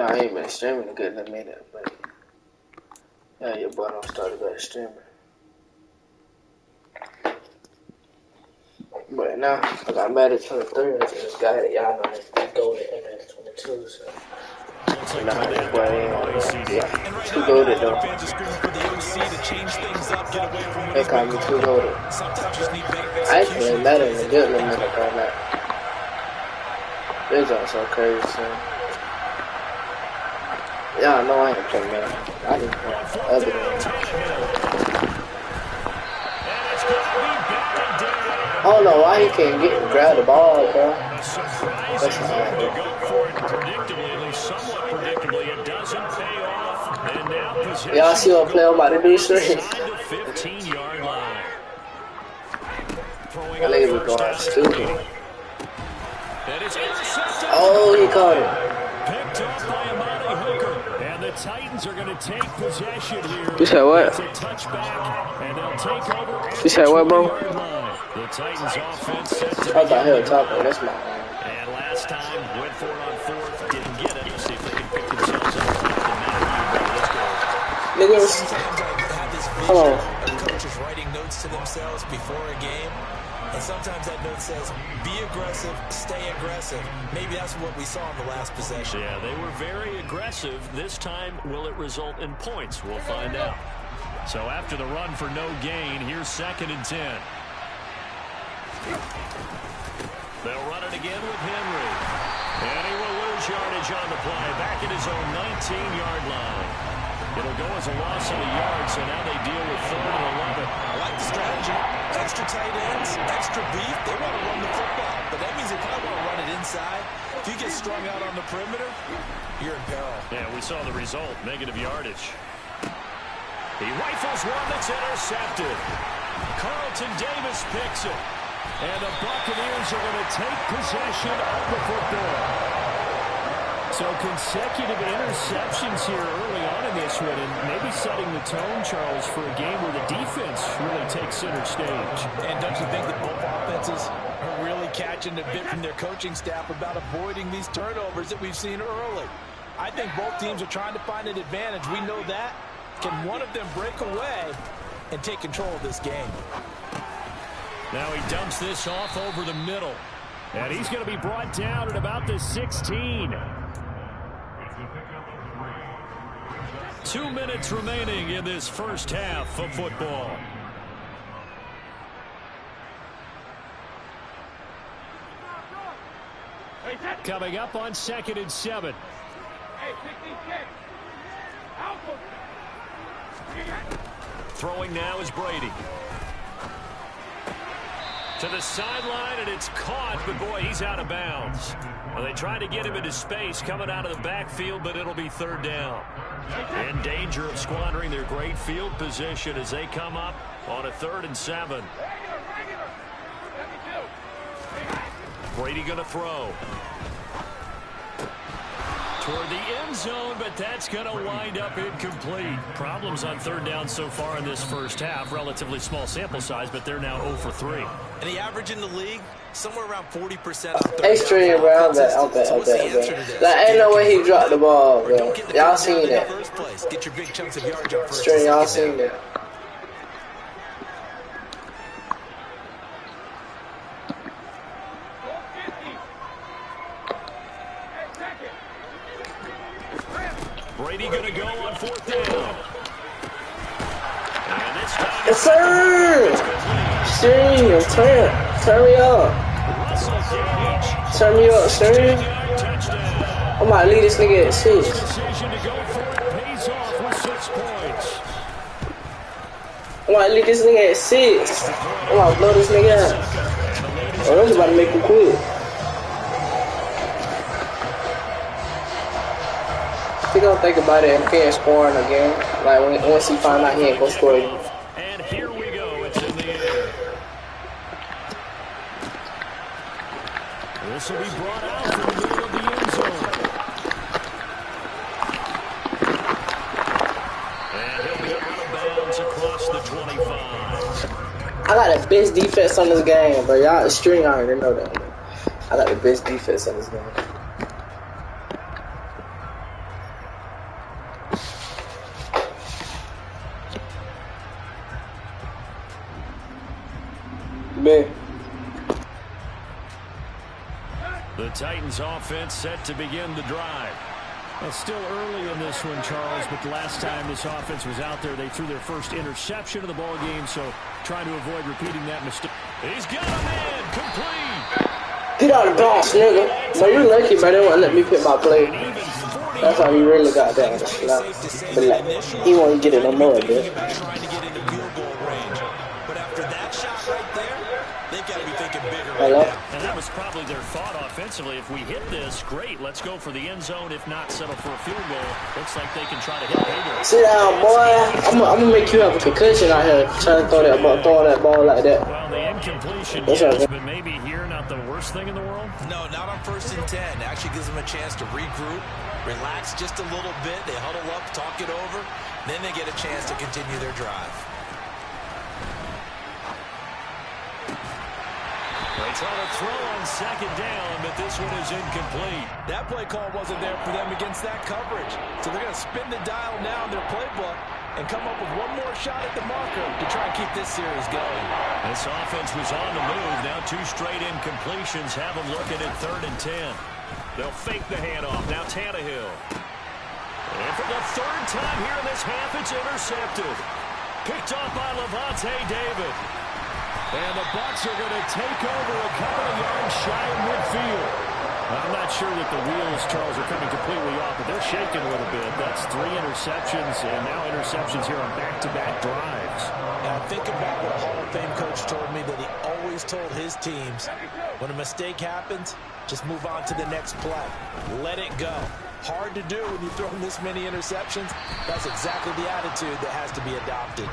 I ain't been streaming a good minute, but yeah, your boy don't start back streaming. But now I got Madden 23. I just got it. Y'all know it's golden in Madden 22. So now this boy yeah, too goated though. They call me too goated. I ain't playing Madden in a good little minute right now. This is so crazy. So. Y'all know I ain't playing Madden. I just play other games. I don't know why he can't get and grab the ball, bro. That's not right. Y'all see what play I'm about to do straight? That nigga be going stupid. Oh, he caught it. And the Titans are going to take possession here. You said what? You said what, bro? The Titans offense set to I thought he was talking. That's my man. And last time, went for it on fourth, didn't get it. See if they can pick themselves up. Niggas, hold on. Coaches writing notes to themselves before a game. And sometimes that note says, be aggressive, stay aggressive. Maybe that's what we saw in the last possession. Yeah, they were very aggressive. This time, will it result in points? We'll find out. So after the run for no gain, here's 2nd and 10. They'll run it again with Henry. And he will lose yardage on the play. Back at his own 19-yard line. It'll go as a loss of a yard, so now they deal with 3rd and 11. I like the strategy. Extra tight ends, extra beef. They want to run the football, but that means they probably want to run it inside. If you get strung out on the perimeter, you're in peril. Yeah, we saw the result, negative yardage. He rifles one that's intercepted. Carlton Davis picks it. And the Buccaneers are going to take possession of the football. So consecutive interceptions here early on in this one, and maybe setting the tone, Charles, for a game where the defense really takes center stage. And don't you think that both offenses are really catching a bit from their coaching staff about avoiding these turnovers that we've seen early? I think both teams are trying to find an advantage. We know that. Can one of them break away and take control of this game? Now he dumps this off over the middle. And he's going to be brought down at about the 16. 2 minutes remaining in this first half of football. Coming up on 2nd and 7. Throwing now is Brady. To the sideline, and it's caught, but boy, he's out of bounds. Well, they tried to get him into space coming out of the backfield, but it'll be 3rd down. In danger of squandering their great field position as they come up on a 3rd and 7. Brady going to throw. Toward the end zone, but that's going to wind up incomplete. Problems on 3rd down so far in this first half. Relatively small sample size, but they're now 0 for 3. And the average in the league, somewhere around 40% on 3rd Extreme around that. Okay. Like, ain't no way he dropped the ball, bro. Y'all seen that. Get your big chunks of yardage on first. Extreme, y'all seen that. Brady going to go on 4th down. And this time, yes, sir! Stream, turn me up. Turn me up, stream. I might leave this nigga at 6. I might leave this nigga at 6. I might blow this nigga out. Oh, I'm about to make him quit. He don't think about it and can't score in a game. Like once he find out he ain't gonna score. And here we go. It's in the air. This will be brought out from the middle of the end zone. And he'll be out of bounds across the 25. I got the best defense on this game, but y'all string I already know that. I got the best defense on this game. Man. The Titans offense set to begin the drive. Well, still early in this one, Charles, but the last time this offense was out there, they threw their first interception of the ball game, so trying to avoid repeating that mistake. He's got a man complete. Get out of the box, nigga. Man, you lucky, man. They won't let me pick my play. That's how he really got down the slap. But like, he won't get it no more, dude. But after that shot right there, they've got to be thinking bigger right now. And that was probably their thought offensively. If we hit this, great. Let's go for the end zone. If not, settle for a field goal. Looks like they can try to hit bigger. Sit down, boy. I'm gonna make you have a concussion out here trying to throw that ball like that. Well, the incompletion, yes, but maybe here not the worst thing in the world? No, not on 1st and 10. Actually gives them a chance to regroup, relax just a little bit. They huddle up, talk it over. Then they get a chance to continue their drive. They try to throw on 2nd down, but this one is incomplete. That play call wasn't there for them against that coverage. So they're going to spin the dial now in their playbook and come up with one more shot at the marker to try and keep this series going. This offense was on the move. Now 2 straight incompletions have them looking at 3rd and 10. They'll fake the handoff. Now Tannehill. And for the 3rd time here in this half, it's intercepted. Picked off by Levante David. And the Bucs are going to take over a couple of yards shy of midfield. I'm not sure that the wheels, Charles, are coming completely off, but they're shaking a little bit. That's 3 interceptions, and now interceptions here on back-to-back drives. Now think about what a Hall of Fame coach told me that he always told his teams, when a mistake happens, just move on to the next play. Let it go. Hard to do when you throw this many interceptions. That's exactly the attitude that has to be adopted.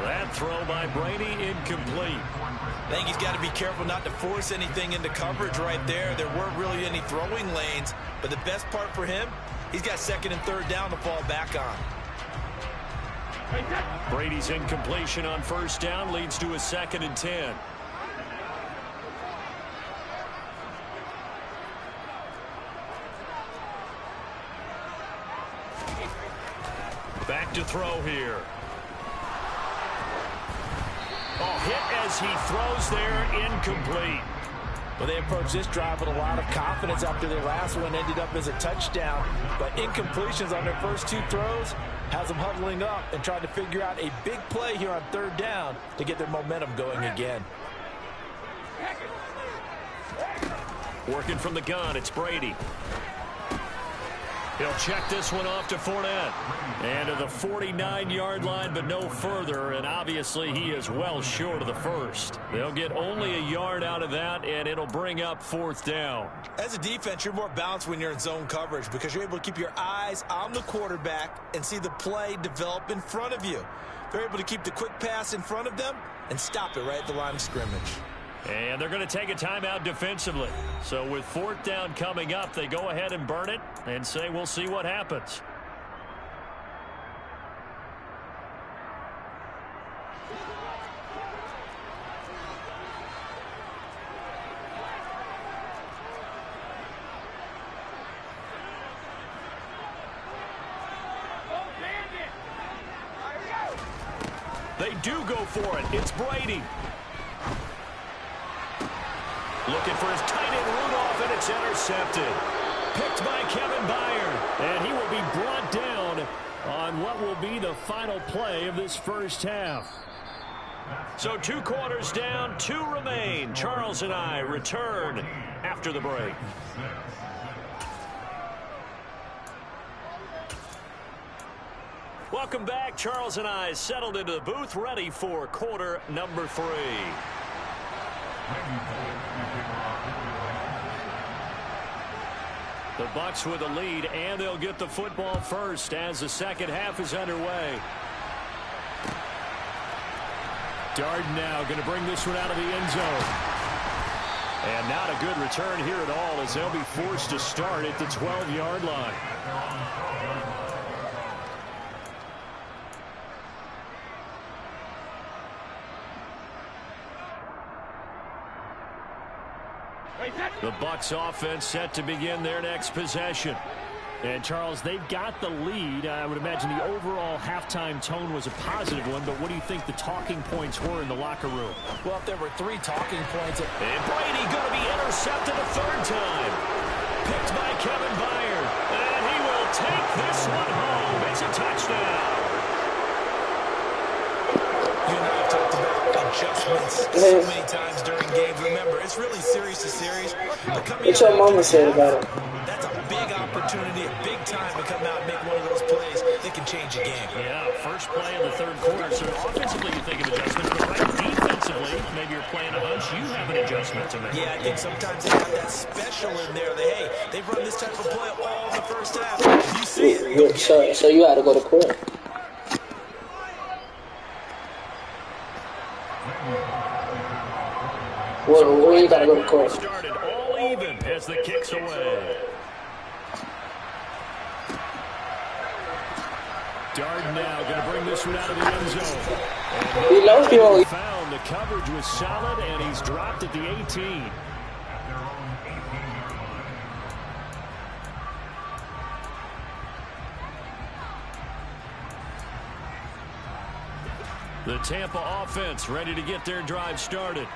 That throw by Brady incomplete. I think he's got to be careful not to force anything into coverage right there. There weren't really any throwing lanes, but the best part for him, he's got 2nd and 3rd down to fall back on. Brady's incompletion on 1st down leads to a 2nd and 10. Back to throw here. Oh, hit as he throws there, incomplete. Well, they approached this drive with a lot of confidence after their last one ended up as a touchdown. But incompletions on their first 2 throws has them huddling up and trying to figure out a big play here on 3rd down to get their momentum going again. Working from the gun, it's Brady. He'll check this one off to Fournette. And to the 49-yard line, but no further. And obviously, he is well short of the first. They'll get only a yard out of that, and it'll bring up 4th down. As a defense, you're more balanced when you're in zone coverage because you're able to keep your eyes on the quarterback and see the play develop in front of you. They're able to keep the quick pass in front of them and stop it right at the line of scrimmage. And they're going to take a timeout defensively. So with 4th down coming up, they go ahead and burn it and say we'll see what happens. They do go for it. It's Brady. Looking for his tight end Rudolph, and it's intercepted. Picked by Kevin Byard. And he will be brought down on what will be the final play of this first half. So 2 quarters down, 2 remain. Charles and I return after the break. Welcome back. Charles and I settled into the booth, ready for quarter number 3. The Bucs with a lead, and they'll get the football first as the second half is underway. Darden now going to bring this one out of the end zone. And not a good return here at all as they'll be forced to start at the 12-yard line. The Bucs offense set to begin their next possession. And, Charles, they've got the lead. I would imagine the overall halftime tone was a positive one, but what do you think the talking points were in the locker room? Well, if there were 3 talking points. And Brady going to be intercepted a 3rd time. Picked by Kevin Byard. And he will take this one home. It's a touchdown. You and I have talked about adjustments so many times during games. Remember, it's really series to series. What your mama said about it? That's a big opportunity, a big time to come out and make one of those plays that can change a game. Yeah, first play in the 3rd quarter. So offensively, you think of adjustments, but right defensively, maybe you're playing a hunch. You have an adjustment to make. Yeah, I think sometimes they have that special in there. They've run this type of play all in the first half. You see it. So you had to go to court. Well, you got to go to court. Started all even as the kick's away. Darden now going to bring this one out of the end zone. We love you. Found the coverage was solid, and he's dropped at the 18. The Tampa offense ready to get their drive started.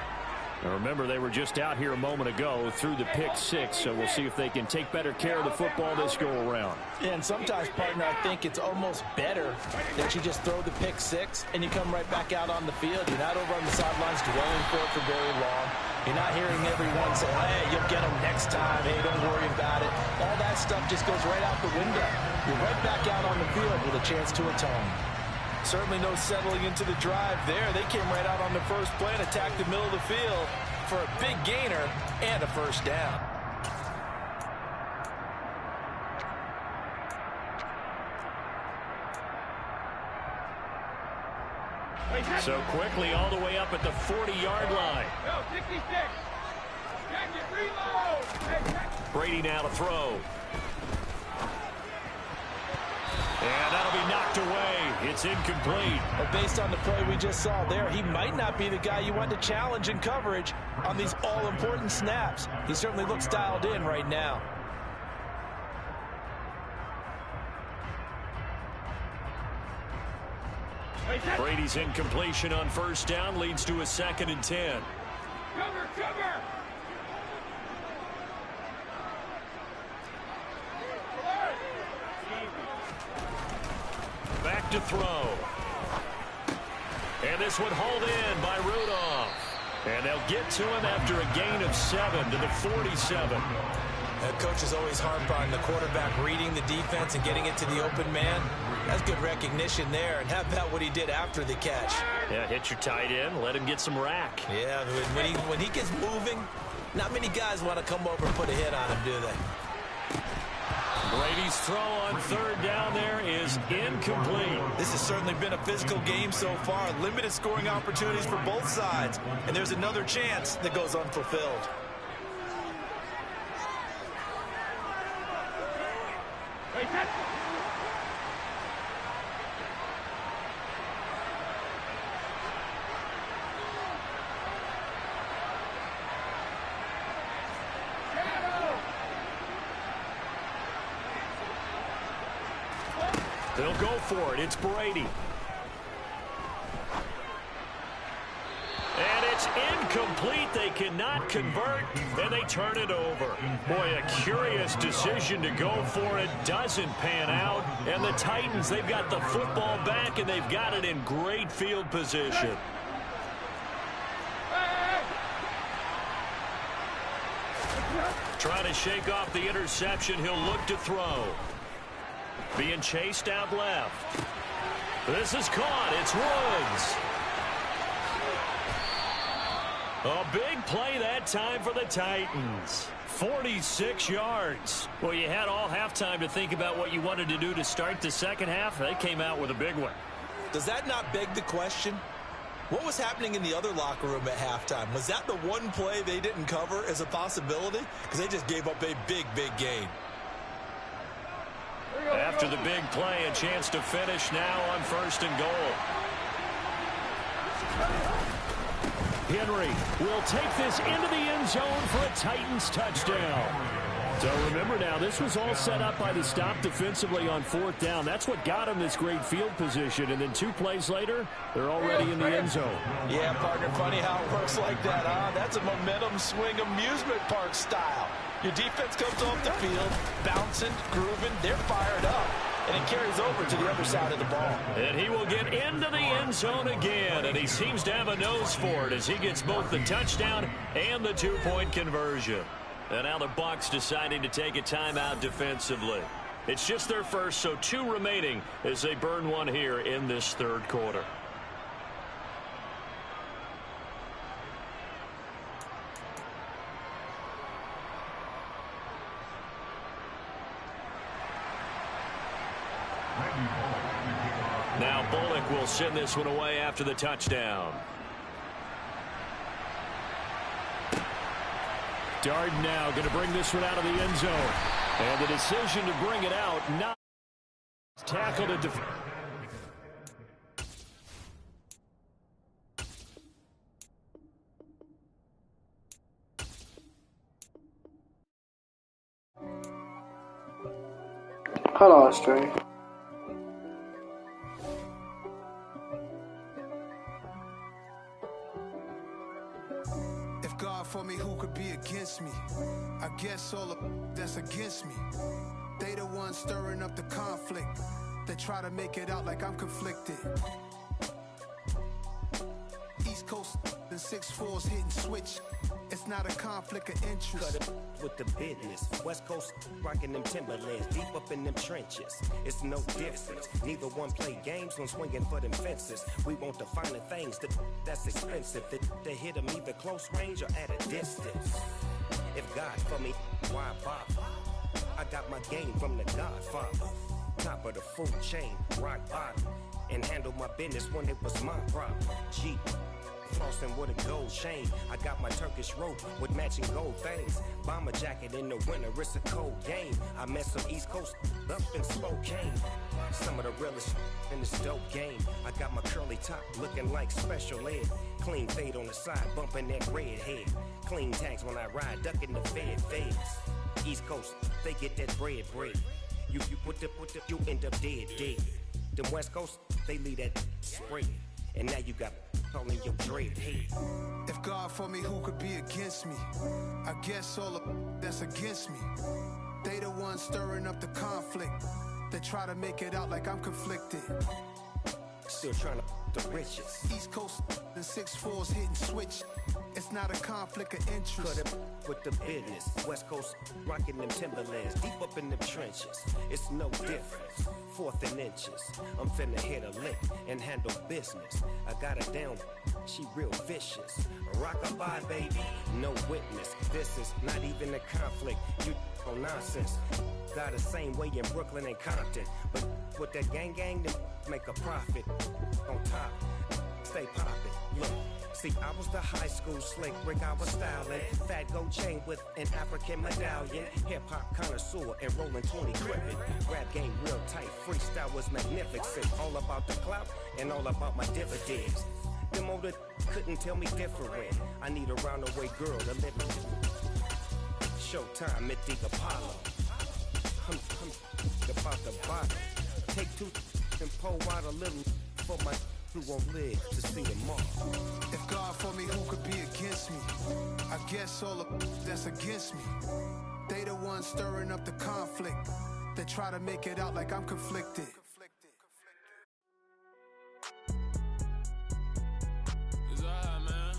Now remember, they were just out here a moment ago through the pick-6, so we'll see if they can take better care of the football this go-around. And sometimes, partner, I think it's almost better that you just throw the pick-6 and you come right back out on the field. You're not over on the sidelines dwelling for it for very long. You're not hearing everyone say, hey, you'll get them next time. Hey, don't worry about it. All that stuff just goes right out the window. You're right back out on the field with a chance to atone. Certainly no settling into the drive there. They came right out on the first play and attacked the middle of the field for a big gainer and a first down. So quickly all the way up at the 40-yard line. Brady now to throw. And that'll be knocked away. It's incomplete. But based on the play we just saw there, he might not be the guy you want to challenge in coverage on these all-important snaps. He certainly looks dialed in right now. Brady's incompletion on first down leads to a 2nd and 10. Cover! Back to throw. And this one hauled in by Rudolph. And they'll get to him after a gain of 7 to the 47. Coaches always harp on the quarterback reading the defense and getting it to the open man. That's good recognition there. And how about what he did after the catch? Yeah, hit your tight end, let him get some rack. Yeah, when he gets moving, not many guys want to come over and put a hit on him, do they? Brady's throw on 3rd down there is incomplete. This has certainly been a physical game so far. Limited scoring opportunities for both sides. And there's another chance that goes unfulfilled. They'll go for it. It's Brady. And it's incomplete. They cannot convert, and they turn it over. Boy, a curious decision to go for it. Doesn't pan out. And the Titans, they've got the football back, and they've got it in great field position. Trying to shake off the interception. He'll look to throw. Being chased out left. This is caught. It's Woods. A big play that time for the Titans. 46 yards. Well, you had all halftime to think about what you wanted to do to start the second half. They came out with a big one. Does that not beg the question? What was happening in the other locker room at halftime? Was that the one play they didn't cover as a possibility? Because they just gave up a big gain. After the big play, a chance to finish now on 1st and goal. Henry will take this into the end zone for a Titans touchdown. So remember now, this was all set up by the stop defensively on 4th down. That's what got him this great field position. And then 2 plays later, they're already in the end zone. Yeah, partner, funny how it works like that, huh? That's a momentum swing amusement park style. Your defense comes off the field, bouncing, grooving, they're fired up. And it carries over to the other side of the ball. And he will get into the end zone again. And he seems to have a nose for it as he gets both the touchdown and the 2-point conversion. And now the Bucs deciding to take a timeout defensively. It's just their first, so 2 remaining as they burn one here in this 3rd quarter. Now Bullock will send this one away after the touchdown. Darden now going to bring this one out of the end zone. And the decision to bring it out, not tackled and Hello, Australia. God for me, who could be against me? I guess all of that's against me. They the ones stirring up the conflict. They try to make it out like I'm conflicted. East Coast and 6'4s hitting switch. It's not a conflict of interest. Cut it with the business. West Coast rocking them Timberlands, deep up in them trenches. It's no difference. Neither one play games when swinging for them fences. We want the finer things that's expensive. They hit them either close range or at a distance. If God for me, why bother? I got my game from the Godfather. Top of the food chain, rock bottom. And handle my business when it was my problem. G. Flossing with a gold chain. I got my Turkish rope with matching gold things. Bomber jacket in the winter, it's a cold game. I met some East Coast up in Spokane. Some of the realest in this dope game. I got my curly top looking like special ed. Clean fade on the side, bumping that red head. Clean tags when I ride, ducking the feds. East Coast, they get that bread. You put the, you end up dead. Them West Coast, they leave that spread. And now you got calling your dread head. If God for me, who could be against me? I guess all of that's against me. They the ones stirring up the conflict. They try to make it out like I'm conflicted. Still trying to the riches. East Coast and 6'4s hitting switch. It's not a conflict of interest. Cut it with the business. West Coast rocking them Timberlands, deep up in them trenches. It's no difference. 4th and inches. I'm finna hit a lick and handle business. I got her down, she real vicious. Rockabye, baby, no witness. This is not even a conflict. You on nonsense. Got the same way in Brooklyn and Compton. But with that gang, they make a profit. On top, stay poppin'. Look. See, I was the high school slick Rick, I was styling. Fat gold chain with an African medallion. Hip-hop connoisseur and rolling 20 crippin'. Rap game real tight, freestyle was magnificent. All about the clout and all about my dividends. Them older couldn't tell me different. I need a roundaway girl to live in. Showtime, Mythic Apollo. I'm about the bottom. Take 2 and pour out a little for my who won't live to see tomorrow. If God for me, who could be against me? I guess all of that's against me. They the ones stirring up the conflict. They try to make it out like I'm conflicted. It's alright, man.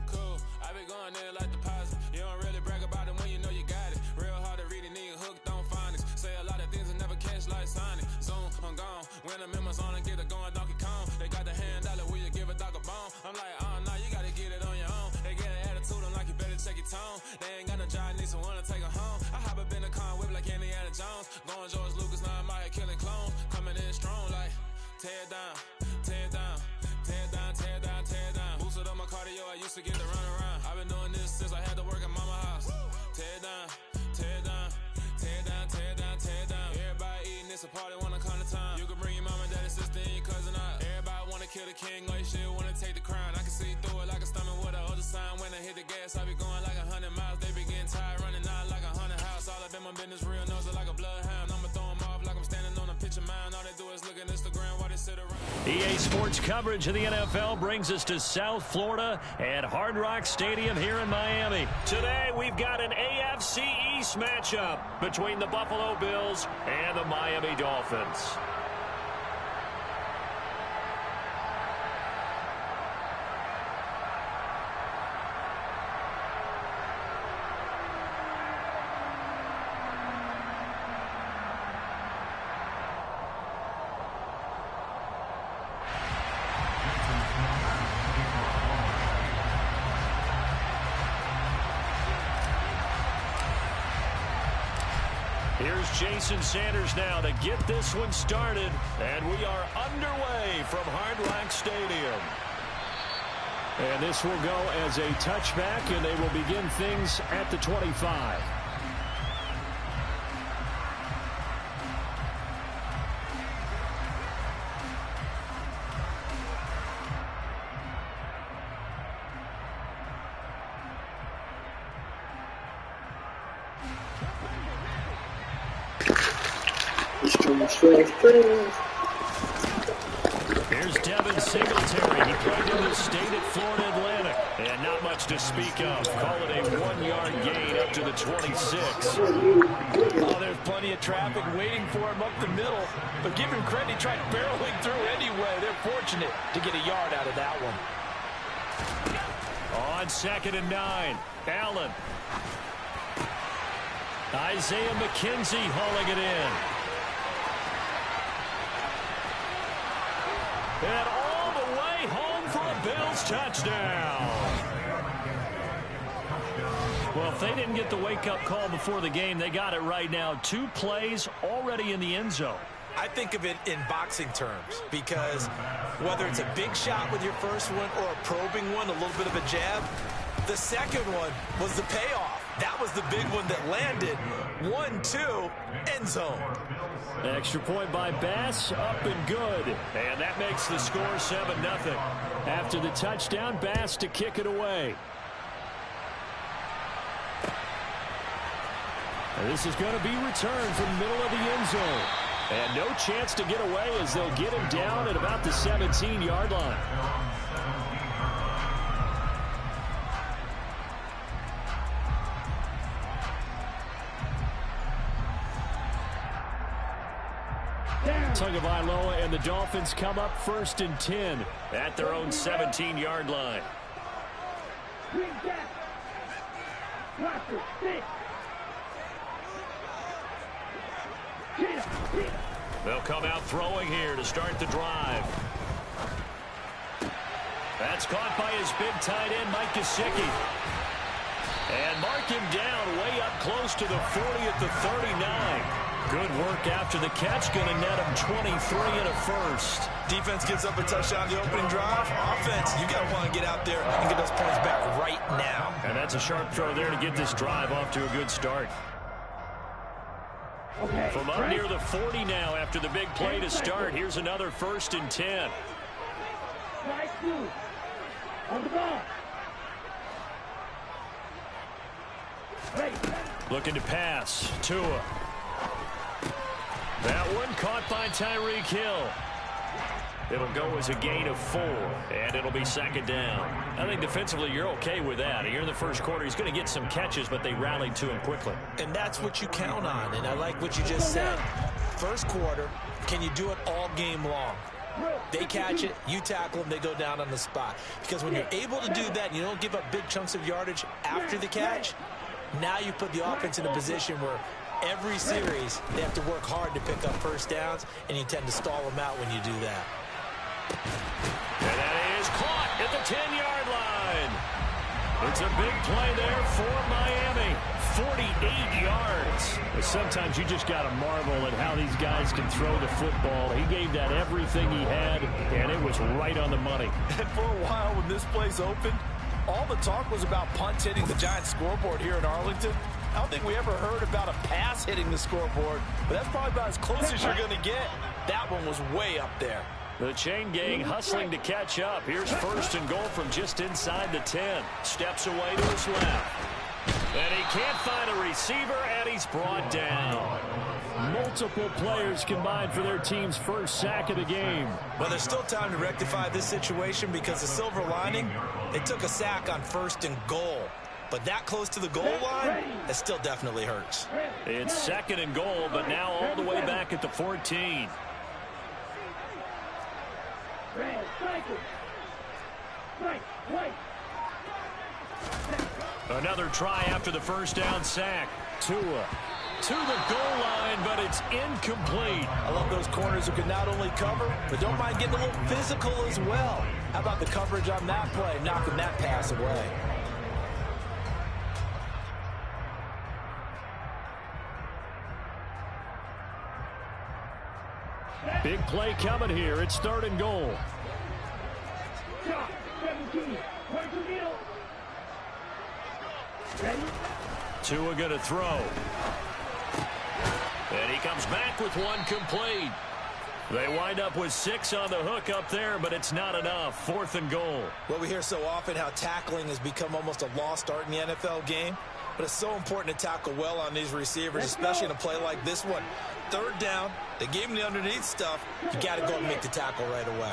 Cool. I be going there like deposit. You don't really brag about it when you know you got it. Real hard to read a nigga hooked on phonics. Say a lot of things and never catch like Sonic. Zoom, I'm gone. When I'm in my zone and get it going Donkey Kong. They got the hand dollar, will you give a dog a bone? I'm like, oh no, you gotta get it on your own. They get an attitude, I'm like, you better check your tone. They ain't got no job, need someone to take her home. I hop up in the car, whip like Indiana Jones. Going George Lucas, now I'm out here killing clones. Coming in strong like, tear down, tear down, tear down, tear down, tear down. Boosted up my cardio, I used to get to run around. I've been doing this since I had to work at mama house. Tear down, tear down, tear down, tear down, tear down. Everybody eating, it's a party, wanna come to time. You can bring your mama, daddy, sister, and your cousin out. Everybody wanna kill the king, or you shit wanna take the crown. I can see through it like a stomach with a other sign when I hit the gas, I be going like 100 miles. They be getting tired, running out like 100 house. All up in my business, real nose like a bloodhound. I'ma throw them off like I'm standing on a pitch of mine. All they do is look at Instagram while they sit around. EA Sports coverage of the NFL brings us to South Florida at Hard Rock Stadium here in Miami. Today we've got an AFC East matchup between the Buffalo Bills and the Miami Dolphins. Here's Jason Sanders now to get this one started, and we are underway from Hard Rock Stadium. And this will go as a touchback, and they will begin things at the 25. Here's Devin Singletary. He played in the state at Florida Atlantic. And not much to speak of. Call it a 1-yard gain up to the 26. Oh, there's plenty of traffic waiting for him up the middle. But give him credit, he tried barreling through anyway. They're fortunate to get a yard out of that one. On 2nd and 9. Allen. Isaiah McKenzie hauling it in. And all the way home for a Bills touchdown. Well, if they didn't get the wake-up call before the game, they got it right now. 2 plays already in the end zone. I think of it in boxing terms because whether it's a big shot with your first one or a probing one, a little bit of a jab, the second one was the payoff. That was the big one that landed. 1-2, end zone. Extra point by Bass, up and good. And that makes the score 7-0. After the touchdown, Bass to kick it away. And this is going to be returned from the middle of the end zone. And no chance to get away as they'll get him down at about the 17-yard line. Tagovailoa and the Dolphins come up 1st and 10 at their own 17-yard line. They'll come out throwing here to start the drive. That's caught by his big tight end, Mike Gesicki. And mark him down way up close to the 40 at the 39. Good work after the catch. Going to net him 23 and a first. Defense gives up a touchdown the opening drive. Offense, you got to want to get out there and get those points back right now. And that's a sharp throw there to get this drive off to a good start. Okay, from up near the 40 now after the big play to start. Here's another 1st and 10. Nice move. On the ball. Looking to pass. Tua. That one caught by Tyreek Hill. It'll go as a gain of 4, and it'll be 2nd down. I think defensively you're okay with that. Here in the first quarter, he's going to get some catches, but they rallied to him quickly. And that's what you count on, and I like what you just said. First quarter, can you do it all game long? They catch it, you tackle them, they go down on the spot. Because when you're able to do that, and you don't give up big chunks of yardage after the catch, now you put the offense in a position where every series they have to work hard to pick up first downs, and you tend to stall them out when you do that. And that is caught at the 10-yard line. It's a big play there for Miami. 48 yards. But sometimes you just got to marvel at how these guys can throw the football. He gave that everything he had, and it was right on the money. And for a while when this place opened, all the talk was about punts hitting the Giants scoreboard here in Arlington. I don't think we ever heard about a pass hitting the scoreboard, but that's probably about as close as you're going to get. That one was way up there. The chain gang hustling to catch up. Here's 1st and goal from just inside the 10. Steps away to his left. And he can't find a receiver, and he's brought down. Multiple players combined for their team's first sack of the game. Well, there's still time to rectify this situation because the silver lining, they took a sack on 1st and goal. But that close to the goal line, it still definitely hurts. It's 2nd and goal, but now all the way back at the 14. Another try after the 1st down sack. Tua to the goal line, but it's incomplete. I love those corners who can not only cover, but don't mind getting a little physical as well. How about the coverage on that play, knocking that pass away? Big play coming here. It's 3rd and goal. Tua going to throw. And he comes back with one complete. They wind up with 6 on the hook up there, but it's not enough. 4th and goal. Well, we hear so often how tackling has become almost a lost art in the NFL game. But it's so important to tackle well on these receivers, especially in a play like this one. 3rd down, they gave him the underneath stuff. You got to go and make the tackle right away.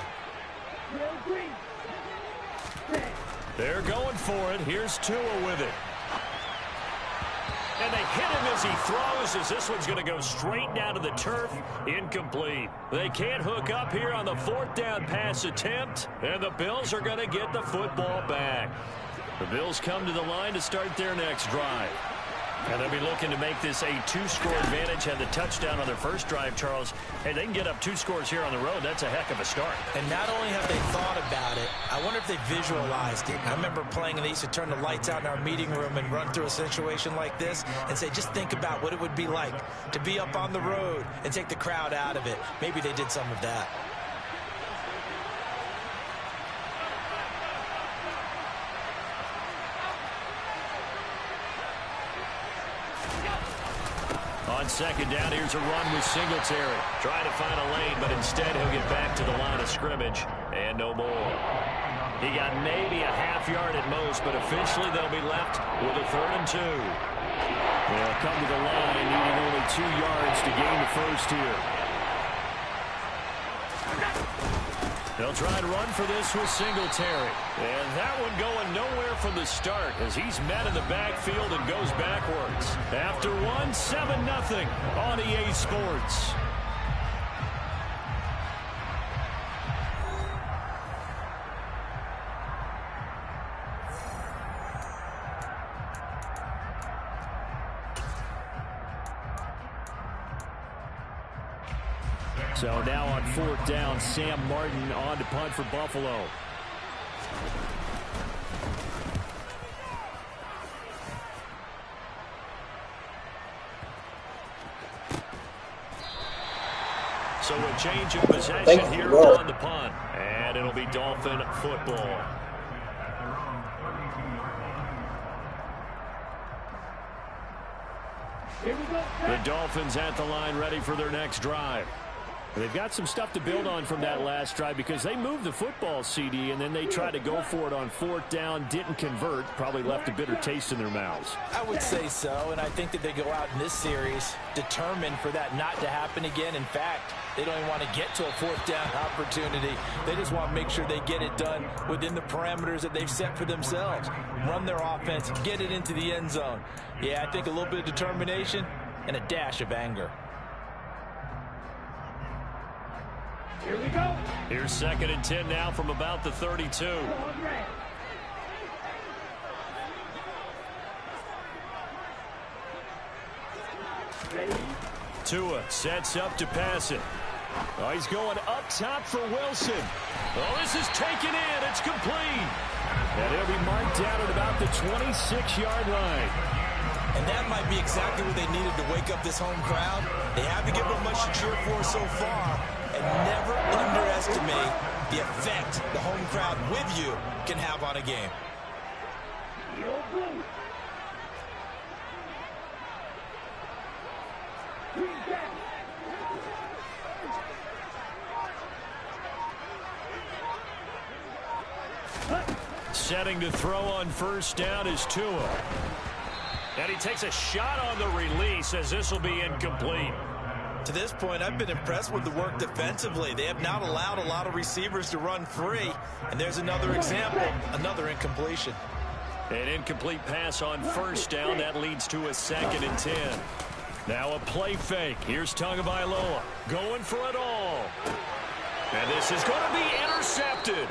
They're going for it. Here's Tua with it. And they hit him as he throws, as this one's going to go straight down to the turf. Incomplete. They can't hook up here on the 4th down pass attempt, and the Bills are going to get the football back. The Bills come to the line to start their next drive. And they'll be looking to make this a 2-score advantage. Had the touchdown on their first drive, Charles. Hey, they can get up 2 scores here on the road. That's a heck of a start. And not only have they thought about it, I wonder if they visualized it. I remember playing, and they used to turn the lights out in our meeting room and run through a situation like this and say, just think about what it would be like to be up on the road and take the crowd out of it. Maybe they did some of that. On 2nd down, here's a run with Singletary. Trying to find a lane, but instead he'll get back to the line of scrimmage. And no more. He got maybe a half-yard at most, but officially they'll be left with a 3rd and 2. They'll come to the line, needing only 2 yards to gain the first here. They'll try and run for this with Singletary. And that one going nowhere from the start as he's met in the backfield and goes backwards. After 7-0 on EA Sports. So now on 4th down, Sam Martin on to punt for Buffalo. So a change of possession here on the punt. And it'll be Dolphin football. The Dolphins at the line, ready for their next drive. They've got some stuff to build on from that last drive because they moved the football, CD, and then they tried to go for it on 4th down, didn't convert, probably left a bitter taste in their mouths. I would say so, and I think that they go out in this series determined for that not to happen again. In fact, they don't even want to get to a 4th down opportunity. They just want to make sure they get it done within the parameters that they've set for themselves. Run their offense, get it into the end zone. Yeah, I think a little bit of determination and a dash of anger. Here we go. Here's 2nd and 10 now from about the 32. Tua sets up to pass it. Oh, he's going up top for Wilson. Oh, this is taken in. It's complete. And he'll be marked down at about the 26-yard line. And that might be exactly what they needed to wake up this home crowd. They haven't given them much to cheer for so far. And never underestimate the effect the home crowd with you can have on a game. Setting to throw on first down is Tua. And he takes a shot on the release as this will be incomplete. To this point, I've been impressed with the work defensively. They have not allowed a lot of receivers to run free. And there's another example, another incompletion. An incomplete pass on first down. That leads to a 2nd and 10. Now a play fake. Here's Tagovailoa going for it all. And this is going to be intercepted.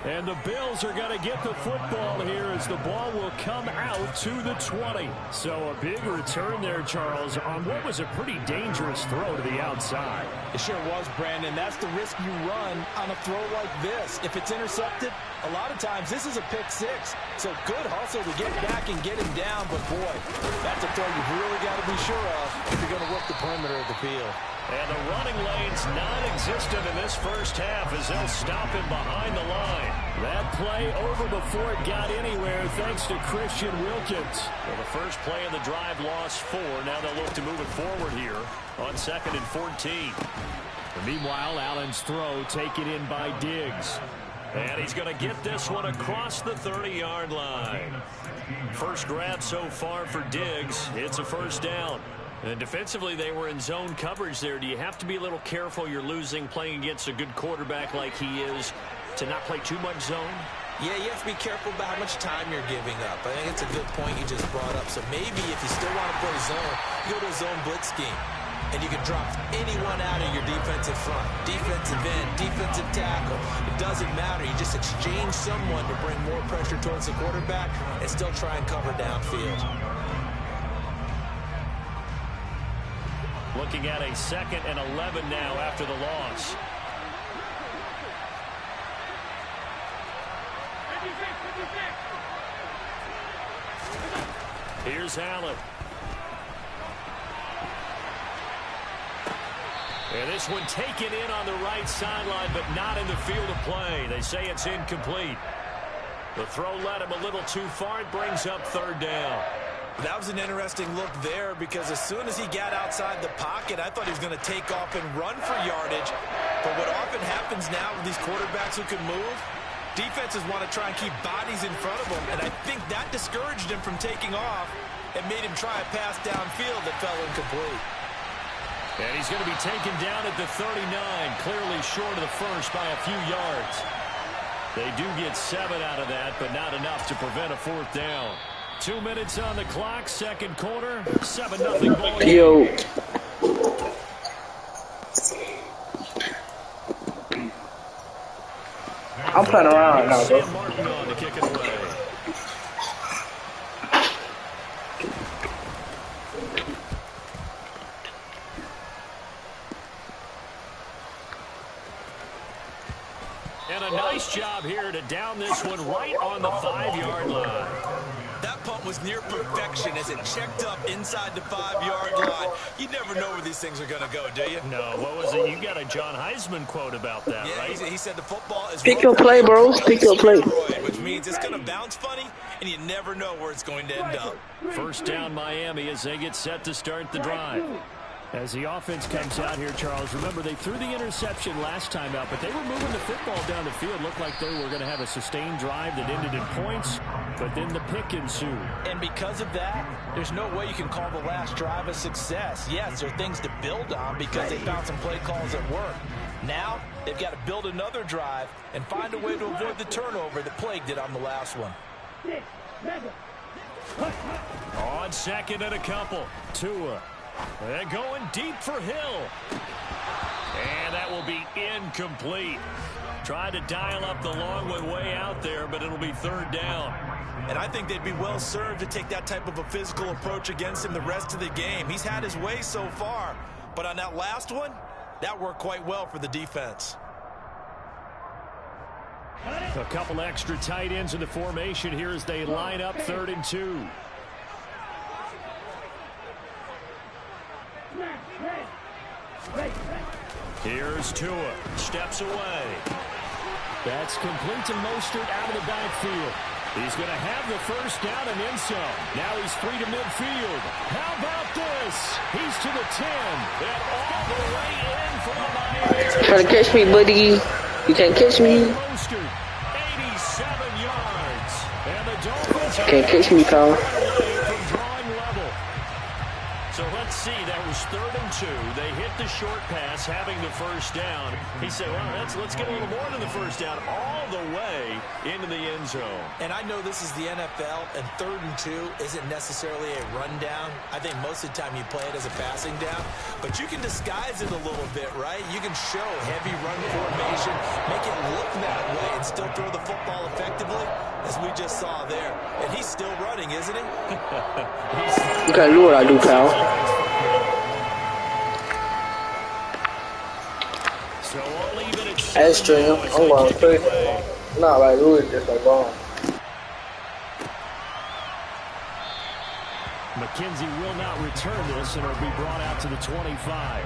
And the Bills are going to get the football here as the ball will come out to the 20. So a big return there, Charles, on what was a pretty dangerous throw to the outside. It sure was, Brandon. That's the risk you run on a throw like this. If it's intercepted, a lot of times this is a pick six. So good hustle to get back and get him down. But, boy, that's a throw you've really got to be sure of if you're going to work the perimeter of the field. And the running lane's non-existent in this first half as they'll stop him behind the line. That play over before it got anywhere thanks to Christian Wilkins. Well, the first play of the drive lost 4. Now they'll look to move it forward here on 2nd and 14. And meanwhile, Allen's throw taken in by Diggs. And he's going to get this one across the 30-yard line. First grab so far for Diggs. It's a first down. And defensively, they were in zone coverage there. Do you have to be a little careful? You're losing playing against a good quarterback like he is to not play too much zone? Yeah, you have to be careful about how much time you're giving up. I think it's a good point you just brought up. So maybe if you still want to play zone, you go to a zone blitz scheme. And you can drop anyone out of your defensive front. Defensive end, defensive tackle. It doesn't matter. You just exchange someone to bring more pressure towards the quarterback and still try and cover downfield. Looking at a 2nd and 11 now after the loss. Here's Allen. And this one taken in on the right sideline, but not in the field of play. They say it's incomplete. The throw led him a little too far. It brings up 3rd down. That was an interesting look there because as soon as he got outside the pocket, I thought he was going to take off and run for yardage. But what often happens now with these quarterbacks who can move, defenses want to try and keep bodies in front of them. And I think that discouraged him from taking off and made him try a pass downfield that fell incomplete. And he's going to be taken down at the 39, clearly short of the first by a few yards. They do get 7 out of that, but not enough to prevent a 4th down. 2 minutes on the clock, 2nd quarter, 7-0 ball game. Yo. I'm playing around now, bro. Sam Martin on to kick it away. And a nice job here to down this one right on the 5-yard line. That punt was near perfection as it checked up inside the 5-yard line. You never know where these things are going to go, do you? No, what was it? You got a John Heisman quote about that, yeah, right? He said the football is... Pick your play, bro. Pick your play. Which means it's going to bounce funny, and you never know where it's going to end up. First down, Miami, as they get set to start the drive. As the offense comes out here, Charles, remember they threw the interception last time out, but they were moving the football down the field. Looked like they were going to have a sustained drive that ended in points, but then the pick ensued. And because of that, there's no way you can call the last drive a success. Yes, there are things to build on because they found some play calls that work. Now, they've got to build another drive and find a way to avoid the turnover that plagued it on the last one. On 2nd and a couple, Tua. They're going deep for Hill. And that will be incomplete. Tried to dial up the long one way out there, but it'll be 3rd down. And I think they'd be well served to take that type of a physical approach against him the rest of the game. He's had his way so far. But on that last one, that worked quite well for the defense. A couple extra tight ends in the formation here as they line up 3rd and 2. Here's Tua. Steps away. That's complete to Mostert out of the backfield. He's going to have the first down and then some. Now he's free to midfield. How about this? He's to the 10. And all the way in for the Miami. Trying to catch me, buddy. You can't catch me. Mostert, 87 yards. Can't catch me, pal. So let's see, that was 3rd and 2. They hit the short pass, having the first down. He said, well, let's get a little more than the first down, all the way into the end zone. And I know this is the NFL, and 3rd and 2 isn't necessarily a rundown. I think most of the time you play it as a passing down. But you can disguise it a little bit, right? You can show heavy run formation, make it look that way, and still throw the football effectively, as we just saw there. And he's still running, isn't he? You gotta do what I do, pal. So all even at That's true. I'm going crazy. Not like Louis, just like gone. McKenzie will not return this, and it'll be brought out to the 25.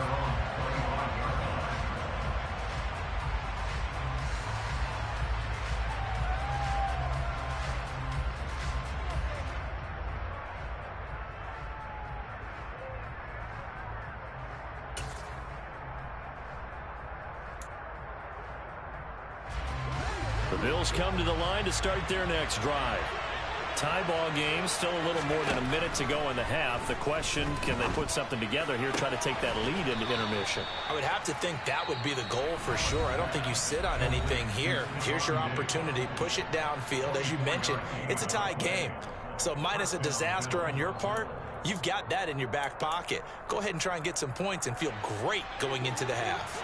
The Bills come to the line to start their next drive. Tie ball game, still a little more than a minute to go in the half. The question, can they put something together here, try to take that lead into intermission? I would have to think that would be the goal for sure. I don't think you sit on anything here. Here's your opportunity. Push it downfield. As you mentioned, it's a tie game. So minus a disaster on your part, you've got that in your back pocket. Go ahead and try and get some points and feel great going into the half.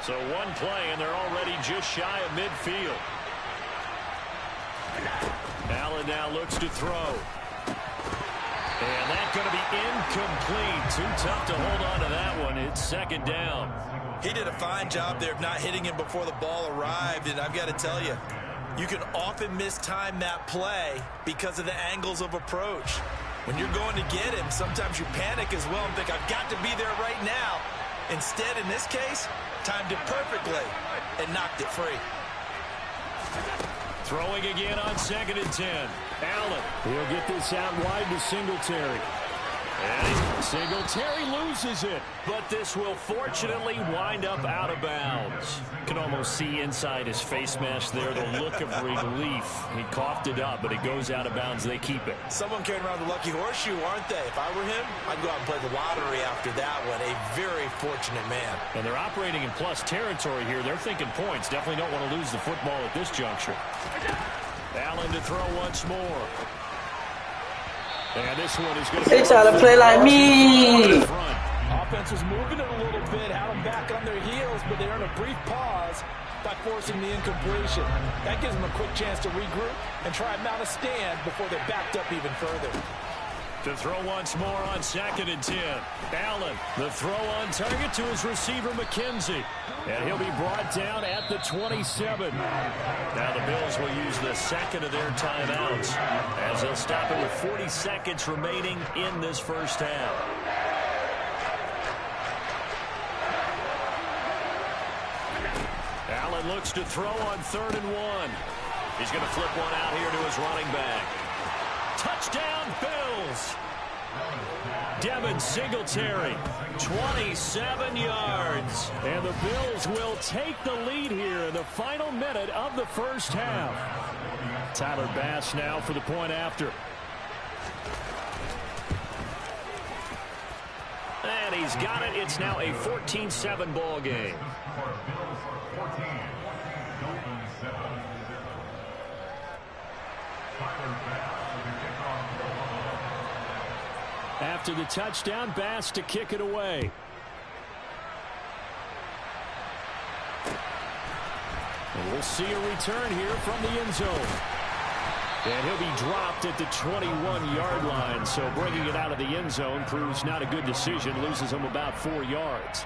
So one play, and they're already just shy of midfield. Allen now looks to throw. And that's going to be incomplete. Too tough to hold on to that one. It's 2nd down. He did a fine job there of not hitting him before the ball arrived. And I've got to tell you, you can often mistime that play because of the angles of approach. When you're going to get him, sometimes you panic as well and think, I've got to be there right now. Instead, in this case, timed it perfectly and knocked it free. Throwing again on 2nd and 10. Allen. He'll get this out wide to Singletary. And Singletary loses it. But this will fortunately wind up out of bounds. You can almost see inside his face mask there the look of relief. He coughed it up, but it goes out of bounds. They keep it. Someone carrying around the lucky horseshoe, aren't they? If I were him, I'd go out and play the lottery after that one. A very fortunate man. And they're operating in plus territory here. They're thinking points. Definitely don't want to lose the football at this juncture. Allen to throw once more. And this one is going to be... They try to play like me. Offense was moving it a little bit, had them back on their heels, but they earned a brief pause by forcing the incompletion. That gives them a quick chance to regroup and try and mount a stand before they're backed up even further. To throw once more on 2nd and 10. Allen, the throw on target to his receiver, McKenzie. And he'll be brought down at the 27. Now the Bills will use the second of their timeouts as they'll stop it with 40 seconds remaining in this first half. Allen looks to throw on 3rd and 1. He's going to flip one out here to his running back. Touchdown, Bills! Devin Singletary, 27 yards. And the Bills will take the lead here in the final minute of the first half. Tyler Bass now for the point after. And he's got it. It's now a 14-7 ball game. After the touchdown, Bass to kick it away. And we'll see a return here from the end zone. And he'll be dropped at the 21-yard line. So bringing it out of the end zone proves not a good decision. Loses him about 4 yards.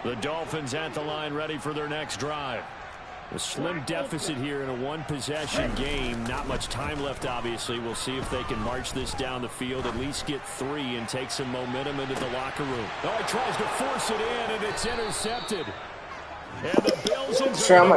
The Dolphins at the line ready for their next drive. A slim deficit here in a one-possession game. Not much time left, obviously. We'll see if they can march this down the field, at least get 3 and take some momentum into the locker room. Oh, he tries to force it in, and it's intercepted. And the Bills Sure, I'm